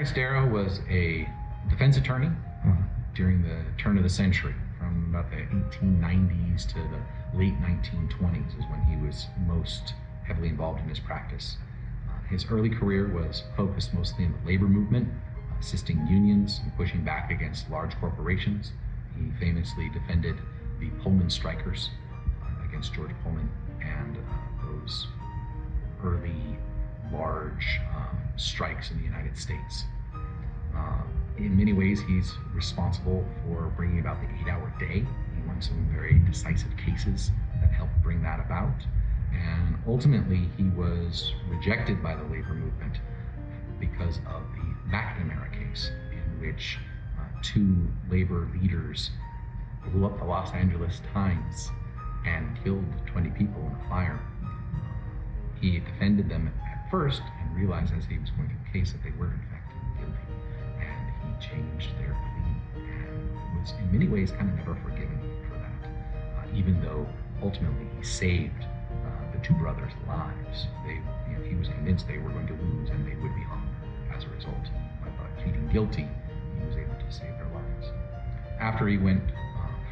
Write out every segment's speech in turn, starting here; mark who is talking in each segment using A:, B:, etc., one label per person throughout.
A: Clarence Darrow was a defense attorney during the turn of the century, from about the 1890s to the late 1920s is when he was most heavily involved in his practice. His early career was focused mostly in the labor movement, assisting unions and pushing back against large corporations. He famously defended the Pullman strikers against George Pullman and those early large strikes in the United States. In many ways, he's responsible for bringing about the 8-hour day. He won some very decisive cases that helped bring that about. And ultimately, he was rejected by the labor movement because of the McNamara case, in which two labor leaders blew up the Los Angeles Times and killed 20 people in a fire. He defended them at first and realized as he was going through the case that they were in fact guilty. And he changed their plea and was in many ways kind of never forgiven for that, even though ultimately he saved the two brothers' lives. He was convinced they were going to lose and they would be hung as a result. But by pleading guilty, he was able to save their lives. After he went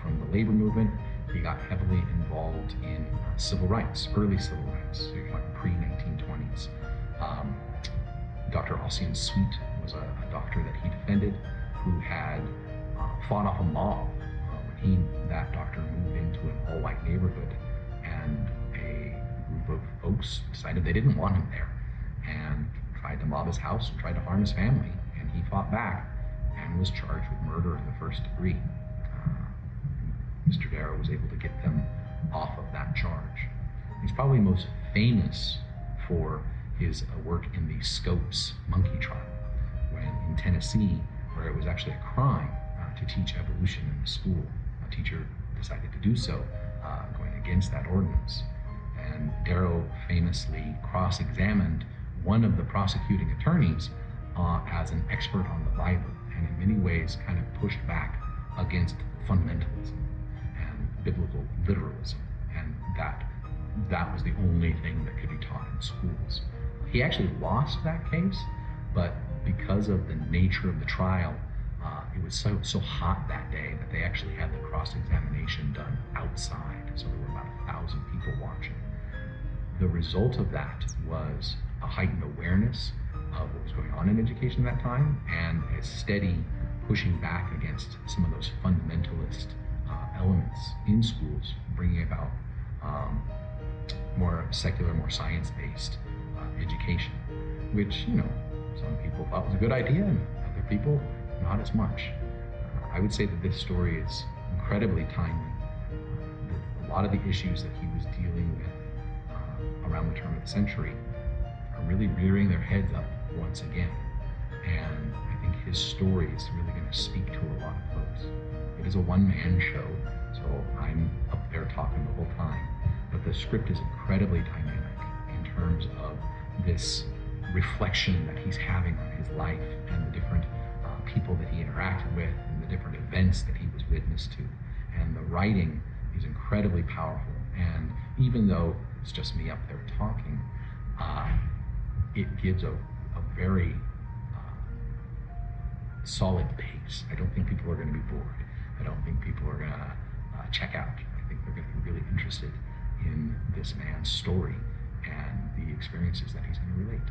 A: from the labor movement, he got heavily involved in civil rights, early civil rights, so you're like pre-1920s. Dr. Ossian Sweet was a doctor that he defended who had fought off a mob when that doctor moved into an all-white neighborhood, and a group of folks decided they didn't want him there and tried to mob his house and tried to harm his family, and he fought back and was charged with murder in the first degree. Mr. Darrow was able to get them off of that charge. He's probably most famous for his work in the Scopes monkey trial, when in Tennessee, where it was actually a crime to teach evolution in the school, a teacher decided to do so, going against that ordinance. And Darrow famously cross-examined one of the prosecuting attorneys as an expert on the Bible, and in many ways kind of pushed back against fundamentalism and biblical literalism, and that was the only thing that could be taught in schools. He actually lost that case, but because of the nature of the trial, it was so hot that day that they actually had the cross-examination done outside, so there were about 1,000 people watching. The result of that was a heightened awareness of what was going on in education at that time, and a steady pushing back against some of those fundamentalist elements in schools, bringing about more secular, more science-based education, which, some people thought was a good idea and other people not as much. I would say that this story is incredibly timely. A lot of the issues that he was dealing with around the turn of the century are really rearing their heads up once again. And I think his story is really going to speak to a lot of folks. It is a one-man show, so I'm up there talking the whole time. But the script is incredibly dynamic in terms of this reflection that he's having on his life and the different people that he interacted with and the different events that he was witness to. And the writing is incredibly powerful. And even though it's just me up there talking, it gives a very solid pace. I don't think people are going to be bored. I don't think people are going to check out. I think they're going to be really interested in this man's story and the experiences that he's going to relate.